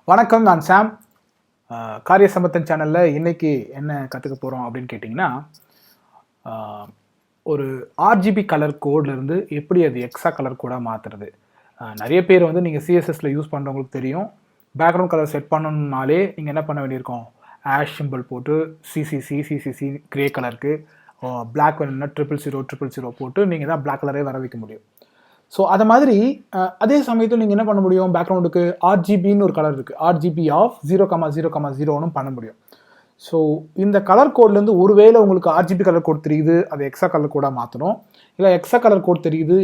வணக்கம், நான் சாம். காரிய சம்பத்தன் சேனலில் இன்றைக்கி என்ன கற்றுக்க போகிறோம் அப்படின்னு கேட்டிங்கன்னா, ஒரு RGB கலர் கோட்லேருந்து எப்படி அது எக்ஸா கலர் கோடாக மாற்றுறது. நிறைய பேர் வந்து நீங்கள் சிஎஸ்எஸில் யூஸ் பண்ணுறவங்களுக்கு தெரியும். பேக்ரவுண்ட் கலர் செட் பண்ணணுன்னாலே நீங்கள் என்ன பண்ண வேண்டியிருக்கோம், ஆஷ் சிம்பிள் போட்டு சிசிசி கிரே கலருக்கு, பிளாக் வேணும்னா 000 போட்டு நீங்கள் தான் பிளாக் கலரே வர வைக்க முடியும். ஸோ அதை மாதிரி அதே சமயத்தில் நீங்கள் என்ன பண்ண முடியும், பேக்ரவுண்டுக்கு RGBன்னு ஒரு கலர் இருக்குது, RGB ஆஃப் 0,0,0ன்னு பண்ண முடியும். ஸோ இந்த கலர் கோட்லேருந்து ஒருவேளை உங்களுக்கு RGB கலர் கோட் தெரியுது, அது எக்ஸா கலர் கோடாக மாற்றணும், இல்லை எக்ஸா கலர் கோட் தெரியுது,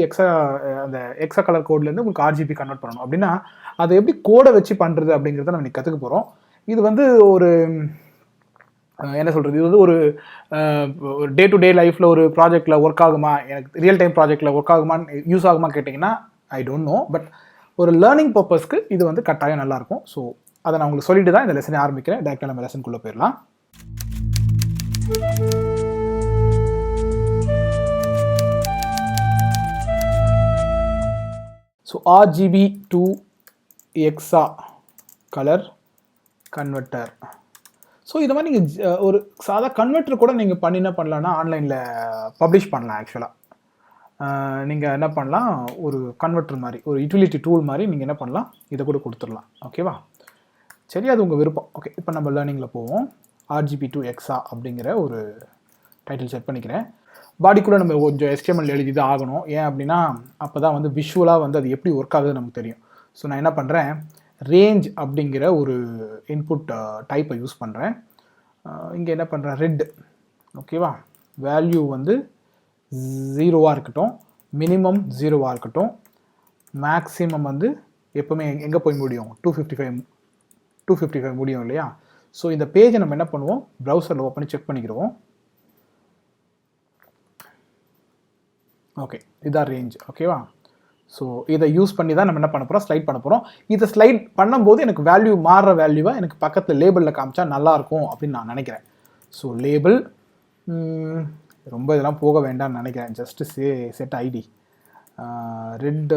அந்த எக்ஸா கலர் கோட்லேருந்து உங்களுக்கு RGB கன்வெர்ட் பண்ணணும் அப்படின்னா அதை எப்படி கோடை வச்சு பண்ணுறது அப்படிங்கிறத நம்ம கற்றுக்க போகிறோம். இது வந்து ஒரு என்ன சொல்கிறது, இது வந்து ஒரு டே டு டே லைஃப்பில் ஒரு ப்ராஜெக்டில் ஒர்க் ஆகுமா, எனக்கு ரியல் டைம் ப்ராஜெக்டில் ஒர்க் ஆகுமான்னு யூஸ் ஆகுமா கேட்டிங்கன்னா ஐ டோன்ட் நோ. பட் ஒரு லேர்னிங் பர்பஸ்க்கு இது வந்து கட்டாயம் நல்லாயிருக்கும். ஸோ அதை நான் உங்களுக்கு சொல்லிட்டு தான் இந்த லெசனை ஆரம்பிக்கிறேன். டேரெக்டாக நம்ம லெசனுக்குள்ளே போயிடலாம். So RGB to Hexa colour converter. So இது மாதிரி நீங்கள் ஒரு சாதா கன்வெர்ட்டர் கூட நீங்கள் என்ன பண்ணலான்னா ஆன்லைனில் பப்ளிஷ் பண்ணலாம். ஆக்சுவலாக நீங்கள் என்ன பண்ணலாம், ஒரு கன்வெர்ட்டர் மாதிரி ஒரு யூட்டிலிட்டி டூல் மாதிரி நீங்கள் என்ன பண்ணலாம், இதை கூட கொடுத்துடலாம். ஓகேவா, சரி, அது உங்கள் விருப்பம். ஓகே, இப்போ நம்ம லேர்னிங்கில் போவோம். RGB to Hexa அப்படிங்கிற ஒரு டைட்டில் செட் பண்ணிக்கிறேன். பாடிக்குள்ளே நம்ம கொஞ்சம் HTML எழுதி தான் ஆகணும். ஏன் அப்படின்னா அப்போ தான் வந்து விஷுவலாக வந்து அது எப்படி ஒர்க் ஆகுதுன்னு நமக்கு தெரியும். ஸோ நான் என்ன பண்ணுறேன், ரேஞ்ச் அப்படிங்கிற ஒரு இன்புட் டைப்பை யூஸ் பண்ணுறேன். இங்கே என்ன பண்ணுறேன், ரெட். ஓகேவா, வேல்யூ வந்து 0வாக இருக்கட்டும், மினிமம் 0வாக இருக்கட்டும், மேக்ஸிமம் வந்து எப்போவுமே எங்கே போய் முடியும், 255 முடியும் இல்லையா. ஸோ இந்த பேஜை நம்ம என்ன பண்ணுவோம், ப்ரௌசரில் ஓப்பன் பண்ணி செக் பண்ணிக்கிறோம். ஓகே, இதுதான் ரேஞ்ச். ஓகேவா, ஸோ இதை யூஸ் பண்ணி தான் நம்ம என்ன பண்ண போகிறோம், ஸ்லைட் பண்ண போகிறோம். இதை ஸ்லைட் பண்ணும்போது எனக்கு வேல்யூ மாறுற வேல்யூவை எனக்கு பக்கத்தில் லேபிளில் காமிச்சா நல்லாயிருக்கும் அப்படின்னு நான் நினைக்கிறேன். ஸோ லேபிள் ரொம்ப இதெல்லாம் போக வேண்டாம்னு நினைக்கிறேன். Just set it red.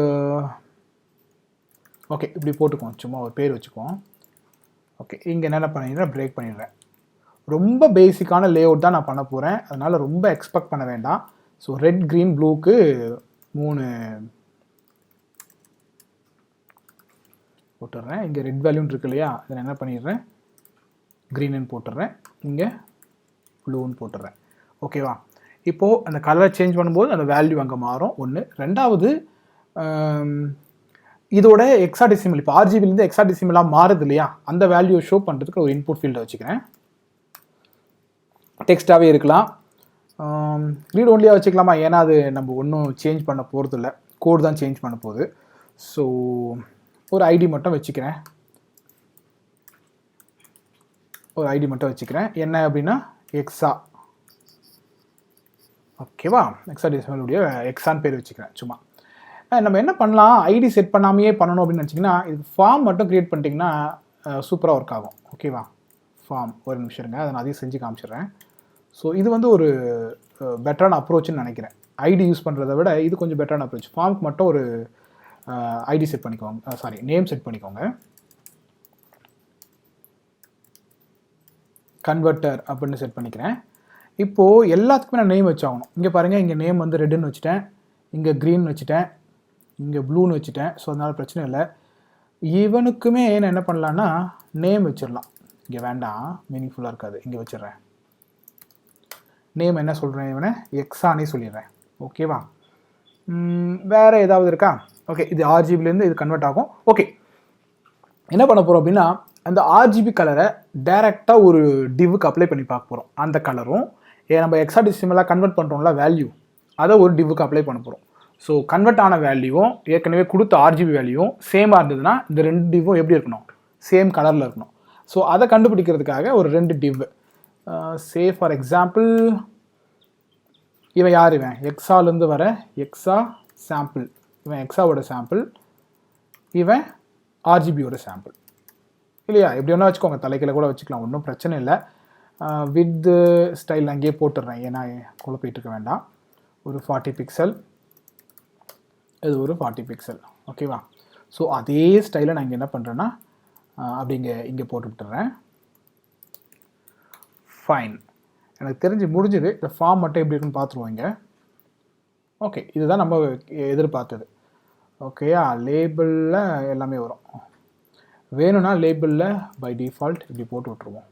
Okay, இப்படி போட்டுக்குவோம், சும்மா ஒரு பேர் வச்சுக்குவோம். ஓகே, இங்கே என்ன பண்ணிடுறேன், பிரேக் பண்ணிடுறேன். ரொம்ப பேசிக்கான லே அவுட் தான் நான் பண்ண போகிறேன், அதனால் ரொம்ப எக்ஸ்பெக்ட் பண்ண வேண்டாம். ஸோ ரெட், க்ரீன், ப்ளூக்கு 3 போட்டுடுறேன். இங்கே ரெட் வேல்யூன்னு இருக்கு இல்லையா, இதில் என்ன பண்ணிடுறேன், க்ரீனுன்னு போட்டுடுறேன், இங்கே ப்ளூன்னு போட்டுடுறேன். ஓகேவா, இப்போது அந்த கலரை சேஞ்ச் பண்ணும்போது அந்த வேல்யூ அங்கே மாறும். ஒன்று. ரெண்டாவது, இதோட ஹெக்ஸாடெசிமல், இப்போ RGBலேருந்து ஹெக்ஸாடெசிமலாக மாறுது இல்லையா, அந்த வேல்யூ ஷோ பண்ணுறதுக்கு ஒரு இன்புட் ஃபீல்டை வச்சுக்கிறேன். டெக்ஸ்ட்டாகவே இருக்கலாம், ரீட் ஒன்லியாக வச்சுக்கலாமா, ஏன்னா அது நம்ம ஒன்றும் சேஞ்ச் பண்ண போகிறது இல்லை, கோட் தான் சேஞ்ச் பண்ண போகுது. ஸோ ஒரு ஐடி மட்டும் வச்சுக்கிறேன், என்ன அப்படின்னா எக்ஸா. ஓகேவா, ஹெக்ஸாடெசிமலுடைய எக்ஸான்னு பேர் வச்சுக்கிறேன். சும்மா நம்ம என்ன பண்ணலாம், ஐடி செட் பண்ணாமையே பண்ணணும் அப்படின்னு நினச்சிங்கன்னா இது ஃபார்ம் மட்டும் க்ரியேட் பண்ணிட்டீங்கன்னா சூப்பராக ஒர்க் ஆகும். ஓகேவா, ஃபார்ம் ஒரு நிமிஷம் இருங்க, அதை நான் அதையும் செஞ்சு காமிச்சிடுறேன். ஸோ இது வந்து ஒரு பெட்டரான அப்ரோச்சுன்னு நினைக்கிறேன். ஐடி யூஸ் பண்ணுறதை விட இது கொஞ்சம் பெட்டரான அப்ரோச். ஃபார்முக்கு மட்டும் ஒரு ஐடி செட் பண்ணிக்கோங்க, சாரி நேம் செட் பண்ணிக்கோங்க. கன்வெர்ட்டர் அப்படின்னு செட் பண்ணிக்கிறேன். இப்போது எல்லாத்துக்குமே நான் நேம் வச்சாகணும். இங்கே பாருங்கள், இங்கே நேம் வந்து ரெட்டுன்னு வச்சுட்டேன், இங்கே க்ரீன் வச்சுட்டேன், இங்கே ப்ளூன்னு வச்சுட்டேன். ஸோ அதனால் பிரச்சனை இல்லை. இவனுக்குமே நான் என்ன பண்ணலான்னா நேம் வச்சிடலாம். இங்கே வேண்டாம், மீனிங்ஃபுல்லாக இருக்காது, இங்கே வச்சிடுறேன். நேம் என்ன சொல்கிறேன், இவனை எக்ஸானே சொல்லிடுறேன். ஓகேவா, வேறு ஏதாவது இருக்கா? ஓகே, இது RGBலேருந்து இது கன்வெர்ட் ஆகும். ஓகே, என்ன பண்ண போகிறோம் அப்படின்னா அந்த RGB கலரை டைரெக்டாக ஒரு டிவ்வுக்கு அப்ளை பண்ணி பார்க்க போகிறோம். அந்த கலரும் நம்ம ஹெக்ஸாடெசிமலாக கன்வெர்ட் பண்ணுறோம்ல வேல்யூ, அதை ஒரு டிவ்வுக்கு அப்ளை பண்ண போகிறோம். ஸோ கன்வெர்ட் ஆன வேல்யூவும் ஏற்கனவே கொடுத்த RGB வேல்யூவும் சேமாக இருந்ததுன்னா இந்த 2 டிவ்வும் எப்படி இருக்கணும், சேம் கலரில் இருக்கணும். ஸோ அதை கண்டுபிடிக்கிறதுக்காக ஒரு 2 டிவ். சே ஃபார் எக்ஸாம்பிள், இவன் யார், இவன் எக்ஸாலேருந்து வர எக்ஸா சாம்பிள், இவன் எக்ஸாவோட சாம்பிள், இவன் RGBயோட சாம்பிள் இல்லையா. எப்படி வேணால் வச்சுக்கோங்க, தலைக்கில் கூட வச்சுக்கலாம், ஒன்றும் பிரச்சனை இல்லை. வித் ஸ்டைல் அங்கேயே போட்டுடுறேன், ஏன்னா குழப்பிட்டு இருக்க வேண்டாம். ஒரு 40 பிக்சல், இது ஒரு 40 பிக்சல். ஓகேவா, ஸோ அதே ஸ்டைலில் நான் இங்கே என்ன பண்ணுறேன்னா அப்படிங்க இங்கே போட்டு விட்டுறேன். ஃபைன், எனக்கு தெரிஞ்சு முடிஞ்சுது. இந்த ஃபார்ம் மட்டும் எப்படி இருக்குன்னு பார்த்துருவோம் இங்கே. ஓகே, இதுதான் நம்ம எதிர்பார்த்தது. ஓகேயா, லேபிளில் எல்லாமே வரும். வேணும்னா லேபிளில் பை டிஃபால்ட் இப்படி போட்டு விட்ருவோம்.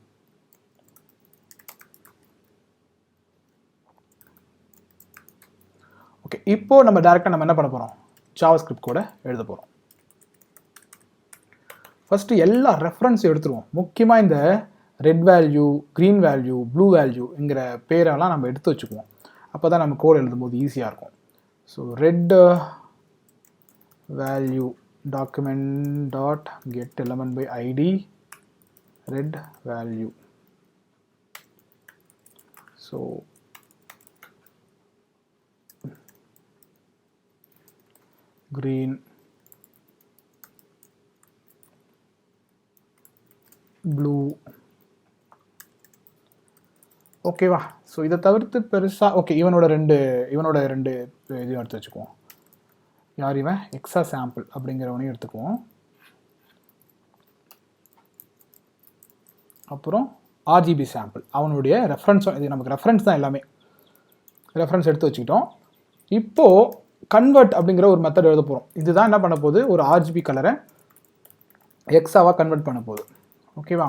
ஓகே, இப்போ நம்ம டேரெக்டாக நம்ம என்ன பண்ண போகிறோம், ஜாவாஸ்கிரிப்ட் கூட எழுத போகிறோம். ஃபஸ்ட்டு எல்லா ரெஃபரன்ஸும் எடுத்துருவோம். முக்கியமாக இந்த red value, green value, blue வேல்யூங்கிற பேரெல்லாம் நம்ம எடுத்து வச்சுக்குவோம். அப்போ தான் நம்ம கோட் எழுதும்போது ஈஸியாக இருக்கும். So red value document dot get element by id red value. So green, blue. ஓகேவா? ஸோ இதை தவிர்த்து பெருசாக ஓகே, இவனோட ரெண்டு இதையும் எடுத்து வச்சுக்குவோம். யார் இவன்? Hexa-Sample அப்படிங்கிறவனையும் எடுத்துக்குவோம். அப்புறம் RGB sample, அவனுடைய ரெஃபரன்ஸும், இது நமக்கு ரெஃபரன்ஸ் தான், எல்லாமே ரெஃபரன்ஸ் எடுத்து வச்சுக்கிட்டோம். இப்போது கன்வெர்ட் அப்படிங்கிற ஒரு மெத்தட் எழுத போகிறோம். இதுதான் என்ன பண்ண போகுது, ஒரு RGB கலரை எக்ஸாவாக கன்வெர்ட் பண்ண போகுது. ஓகேவா?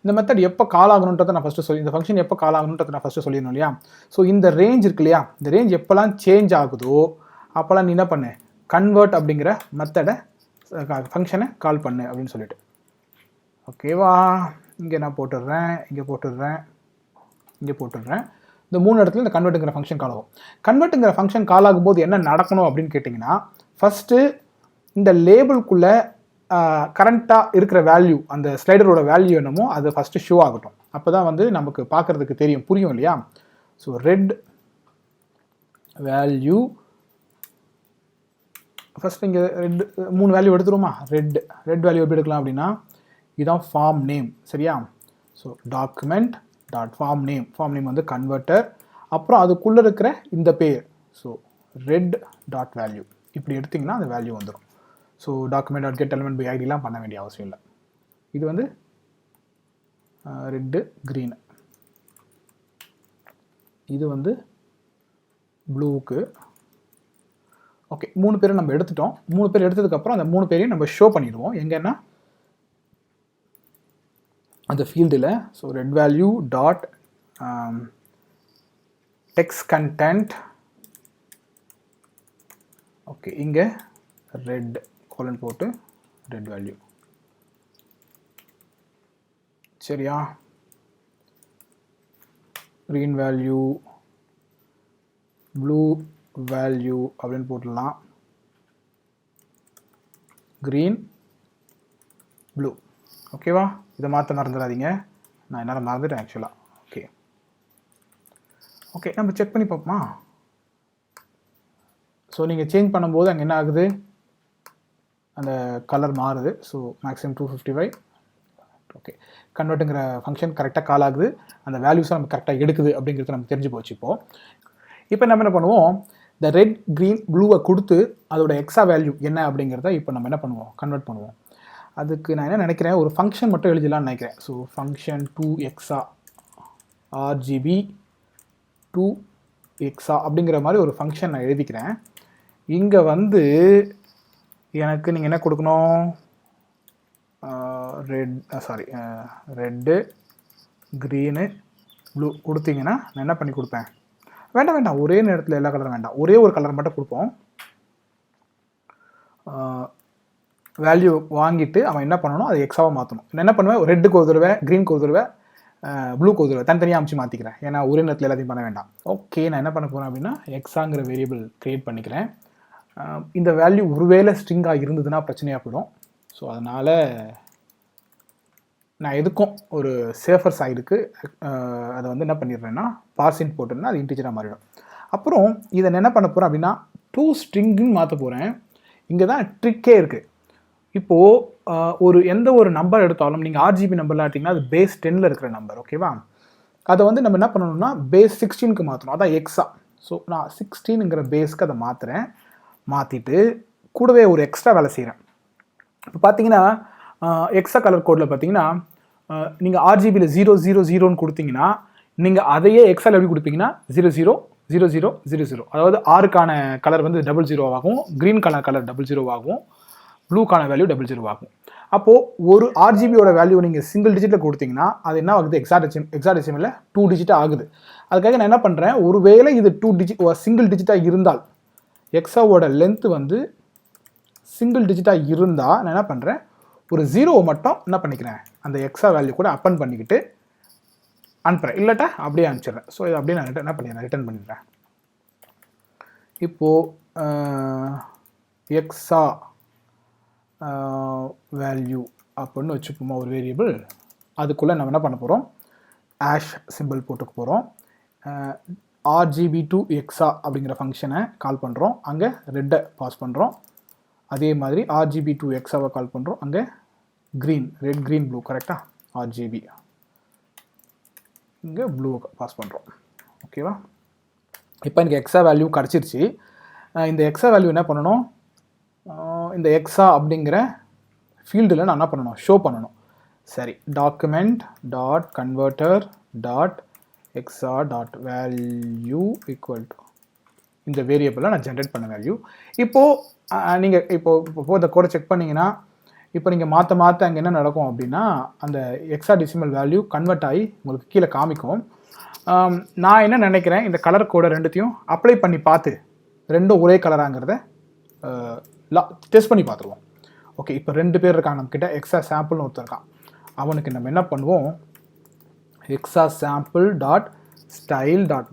இந்த மெத்தட் எப்போ கால் ஆகணுன்றதை நான் ஃபஸ்ட்டு இந்த ஃபங்க்ஷன் எப்போ கால் ஆகணுன்றதை நான் ஃபஸ்ட்டு சொல்லிடணும் இல்லையா? ஸோ இந்த ரேஞ்ச் இருக்கு இல்லையா, இந்த ரேஞ்ச் எப்போல்லாம் சேஞ்ச் ஆகுதோ அப்போல்லாம் நீ என்ன பண்ணு, கன்வெர்ட் அப்படிங்கிற மெத்தடை ஃபங்க்ஷனை கால் பண்ணு அப்படின்னு சொல்லிட்டு. ஓகேவா? இங்கே நான் போட்டுடுறேன், இங்கே போட்டுடுறேன், இங்கே போட்டுடுறேன். இந்த 3 இடத்துல இந்த கன்வெர்ட்டுங்கிற ஃபங்க்ஷன் கால் ஆகும். கன்வெர்ட்டுங்கிற ஃபங்க்ஷன் கால் ஆகும்போது என்ன நடக்கணும் அப்படின்னு கேட்டிங்கன்னா, ஃபஸ்ட்டு இந்த லேபிள்குள்ளே கரண்ட்டாக இருக்கிற வேல்யூ, அந்த ஸ்லைடரோட வேல்யூ என்னமோ அது ஃபஸ்ட்டு ஷோ ஆகட்டும். அப்போ தான் வந்து நமக்கு பார்க்குறதுக்கு தெரியும், புரியும் இல்லையா? ஸோ ரெட் வேல்யூ ஃபஸ்ட் இங்கே 3 வேல்யூ எடுத்துருமா. ரெட் வேல்யூ எப்படி எடுக்கலாம் அப்படின்னா, இதுதான் ஃபார்ம் நேம், சரியா? So document dot form name வந்து கன்வெர்ட்டர், அப்புறம் அதுக்குள்ளே இருக்கிற இந்த பேர், ஸோ ரெட் டாட் வேல்யூ. இப்படி எடுத்திங்கன்னா அந்த வேல்யூ வந்துடும். So document dot get element by ஐடிலாம் பண்ண வேண்டிய அவசியம் இல்லை. இது வந்து ரெட்டு க்ரீனு, இது வந்து ப்ளூவுக்கு. ஓகே, 3 பேரும் நம்ம எடுத்துட்டோம். 3 பேர் எடுத்ததுக்கப்புறம் அந்த 3 பேரையும் நம்ம ஷோ பண்ணிடுவோம். எங்கன்னா அந்த ஃபீல்டில். So red value dot text content. Okay, இங்கே ரெட் கோலன் போட்டு ரெட் வேல்யூ, சரியா? க்ரீன் வேல்யூ, ப்ளூ வேல்யூ அப்படின்னு போட்டுடலாம். Green, blue. ஓகேவா? இதை மாற்ற மறந்துடாதீங்க, நான் என்னால் மறந்துட்டேன் ஆக்சுவலாக. ஓகே, நம்ம செக் பண்ணி பார்ப்போமா? ஸோ நீங்கள் சேஞ்ச் பண்ணும்போது அங்கே என்ன ஆகுது, அந்த கலர் மாறுது. So maximum 255. ஓகே, கன்வெர்ட்டுங்கிற ஃபங்க்ஷன் கரெக்டாக கால் ஆகுது, அந்த வேல்யூஸை நம்ம கரெக்டாக எடுக்குது அப்படிங்கிறது நமக்கு தெரிஞ்சு போச்சு. இப்போ நம்ம என்ன பண்ணுவோம், இந்த ரெட் க்ரீன் ப்ளூவை கொடுத்து அதோட எக்ஸா வேல்யூ என்ன அப்படிங்கிறத இப்போ நம்ம என்ன பண்ணுவோம், கன்வெர்ட் பண்ணுவோம். அதுக்கு நான் என்ன நினைக்கிறேன், ஒரு ஃபங்க்ஷன் மட்டும் எழுதலாம்னு நினைக்கிறேன். ஸோ ஃபங்க்ஷன் 2 RGB 2 அப்படிங்கிற மாதிரி ஒரு ஃபங்க்ஷன் நான் எழுதிக்கிறேன். இங்கே வந்து எனக்கு நீங்கள் என்ன கொடுக்கணும், ரெட்டு க்ரீனு ப்ளூ கொடுத்தீங்கன்னா நான் என்ன பண்ணி கொடுப்பேன், வேண்டாம் ஒரே நேரத்தில் எல்லா கலரும் வேண்டாம், ஒரே ஒரு கலர் மட்டும் கொடுப்போம். வேல்யூ வாங்கிட்டு அவன் என்ன பண்ணணும், அதை எக்ஸாவாக மாற்றணும். நான் என்ன பண்ணுவேன், ரெட்டுக்கு ஒரு தடவை, க்ரீனுக்கு ஒரு தடவை, ப்ளூக்கு ஒரு தடவை தனித்தனியாக அமுச்சு மாற்றிக்கிறேன். ஏன்னா ஒரே நேரத்தில் எல்லாத்தையும் பண்ண வேண்டாம். ஓகே, நான் என்ன பண்ண போகிறேன் அப்படின்னா, எக்ஸாங்கிற வேரியபிள் க்ரியேட் பண்ணிக்கிறேன். இந்த வேல்யூ ஒருவேளை ஸ்ட்ரிங்காக இருந்ததுன்னா பிரச்சனையாக போயிடும். ஸோ அதனால் நான் எதுக்கும் ஒரு சேஃபர் சைடுக்கு அதை வந்து என்ன பண்ணிடுறேன்னா, பார்சின் போட்டுன்னா அது இன்டிஜராக மாறிடும். அப்புறம் இதை என்ன பண்ண போகிறேன் அப்படின்னா, டூ ஸ்ட்ரிங்குன்னு மாற்ற போகிறேன். இங்கே தான் ட்ரிக்கே இருக்குது. இப்போது எந்த ஒரு நம்பர் எடுத்தாலும் நீங்கள் RGB நம்பர்லாம் எடுத்திங்கன்னா அது பேஸ் 10ல் இருக்கிற நம்பர், ஓகேவா? அதை வந்து நம்ம என்ன பண்ணணும்னா பேஸ் 16க்கு மாற்றணும், அதான் எக்ஸா. ஸோ நான் 16ங்கிற பேஸ்க்கு அதை மாற்றிட்டு கூடவே ஒரு எக்ஸ்ட்ரா வேலை செய்கிறேன். இப்போ பார்த்தீங்கன்னா எக்ஸா கலர் கோடில் பார்த்தீங்கன்னா நீங்கள் ஆர்ஜிபியில் 000ன்னு கொடுத்தீங்கன்னா நீங்கள் அதையே எக்ஸால் எப்படி கொடுப்பீங்கன்னா 000000. அதாவது ஆறுக்கான கலர் வந்து 00 ஆகும், க்ரீன்கான கலர் 00 ஆகும், ப்ளூக்கான வேல்யூ 00 ஆகும். அப்போது ஒரு ஆர்ஜிபியோட வேல்யூ நீங்கள் சிங்கிள் டிஜிட்டில் கொடுத்தீங்கன்னா அது என்ன ஆகுது, எக்ஸாடெசிமலில் 2 டிஜிட்டாக ஆகுது. அதுக்காக நான் என்ன பண்ணுறேன், ஒருவேளை இது 2 டிஜிட் சிங்கிள் டிஜிட்டாக இருந்தால், எக்ஸாவோட லென்த்து வந்து சிங்கிள் டிஜிட்டாக இருந்தால் நான் என்ன பண்ணுறேன், ஒரு 0 மட்டும் என்ன பண்ணிக்கிறேன், அந்த எக்ஸா வேல்யூ கூட அப்பன் பண்ணிக்கிட்டு அனுப்புகிறேன், இல்லாட்டா அப்படியே அனுப்பிச்சிடுறேன். ஸோ இது அப்படியே நான் என்ன பண்ணிடுறேன், ரிட்டர்ன் பண்ணிடுறேன். இப்போது எக்ஸா வேல்யூ அப்படின்னு வச்சுப்போமா ஒரு வேரியபிள், அதுக்குள்ளே நம்ம என்ன பண்ண போகிறோம், ஆஷ் சிம்பிள் போட்டுக்க போகிறோம். RGB to எக்ஸா அப்படிங்கிற ஃபங்க்ஷனை கால் பண்ணுறோம், அங்கே ரெட்டை பாஸ் பண்ணுறோம். அதே மாதிரி RGB to எக்ஸாவை கால் பண்ணுறோம், அங்கே க்ரீன், ரெட் க்ரீன் ப்ளூ, கரெக்டாக RGB, இங்கே ப்ளூ பாஸ் பண்ணுறோம். ஓகேவா? இப்போ எனக்கு எக்ஸா வேல்யூ கிடச்சிருச்சு. இந்த எக்ஸா வேல்யூ என்ன பண்ணணும், இந்த எக்ஸா அப்படிங்கிற ஃபீல்டில் நான் என்ன பண்ணணும், ஷோ பண்ணணும். சரி, document.converter.exa.value ஈக்குவல் டு இந்த வேரியபிளில் நான் ஜென்ரேட் பண்ண வேல்யூ. இப்போது நீங்கள் இப்போ இந்த கோடை செக் பண்ணிங்கன்னா இப்போ நீங்கள் மாற்ற அங்கே என்ன நடக்கும் அப்படின்னா, அந்த ஹெக்ஸாடெசிமல் வேல்யூ கன்வெர்ட் ஆகி உங்களுக்கு கீழே காமிக்கும். நான் என்ன நினைக்கிறேன், இந்த கலர் கோடை ரெண்டுத்தையும் அப்ளை பண்ணி பார்த்து ரெண்டும் ஒரே கலராங்கிறத டெஸ்ட் பண்ணி பார்த்துருவோம். ஓகே, இப்போ 2 பேர் இருக்காங்க நம்மக்கிட்ட. எக்ஸா சாம்பிள்னு ஒருத்தர் இருக்கான். அவனுக்கு நம்ம என்ன பண்ணுவோம், எக்ஸா சாம்பிள் டாட் ஸ்டைல் டாட்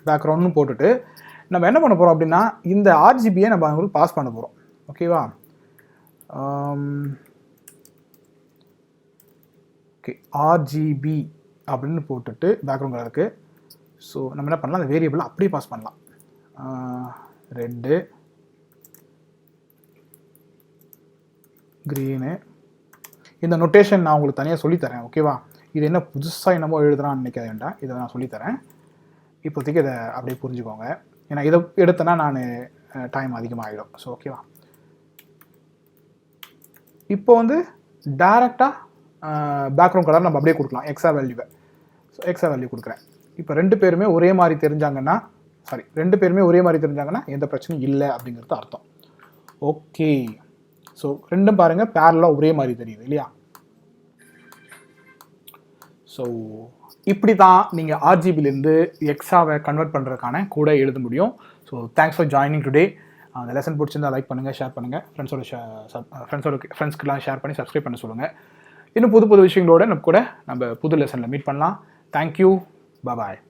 பேக்ரவுண்ட்னு போட்டுட்டு நம்ம என்ன பண்ண போகிறோம் அப்படின்னா, இந்த ஆர்ஜிபியை நம்ம அவங்களுக்கு பாஸ் பண்ண போகிறோம். ஓகேவா? ஓகே, ஆர்ஜிபி அப்படின்னு போட்டுட்டு பேக்ரவுண்ட் கலருக்கு. ஸோ நம்ம என்ன பண்ணலாம், அந்த வேரியபிள் அப்படியே பாஸ் பண்ணலாம். Red, green. இந்த நொட்டேஷன் நான் உங்களுக்கு தனியாக சொல்லித்தரேன். ஓகேவா? இது என்ன புதுசாக என்னமோ எழுதுறான்னு நினைக்க வேண்டாம், இதை நான் சொல்லித்தரேன். இப்போதைக்கு இதை அப்படியே புரிஞ்சுக்கோங்க. ஏன்னா இதை எடுத்தேன்னா நான் டைம் அதிகமாகிடும். ஸோ ஓகேவா? இப்போ வந்து டைரெக்டாக பேக்ரவுண்ட் கலர் நம்ம அப்படியே கொடுக்கலாம், எக்ஸா வேல்யூவை. ஸோ எக்ஸா வேல்யூ கொடுக்குறேன். இப்போ 2 பேருமே ஒரே மாதிரி தெரிஞ்சாங்கன்னா எந்த பிரச்சனையும் இல்லை அப்படிங்கிறது அர்த்தம். ஓகே, ஸோ ரெண்டும் பாருங்கள் பேரலாக ஒரே மாதிரி தெரியுது இல்லையா? ஸோ இப்படி தான் நீங்கள் ஆர்ஜிபிலேருந்து எக்ஸாவை கன்வெர்ட் பண்ணுறதுக்கான கூட எழுத முடியும். So thanks for joining today. அந்த லெசன் பிடிச்சிருந்தா லைக் பண்ணுங்கள், ஷேர் பண்ணுங்கள், ஃப்ரெண்ட்ஸ்க்கெலாம் ஷேர் பண்ணி சப்ஸ்கிரைப் பண்ண சொல்லுங்கள். இன்னும் புது விஷயங்களோட நம்ம புது லெசனில் மீட் பண்ணலாம். தேங்க்யூ, பாய்.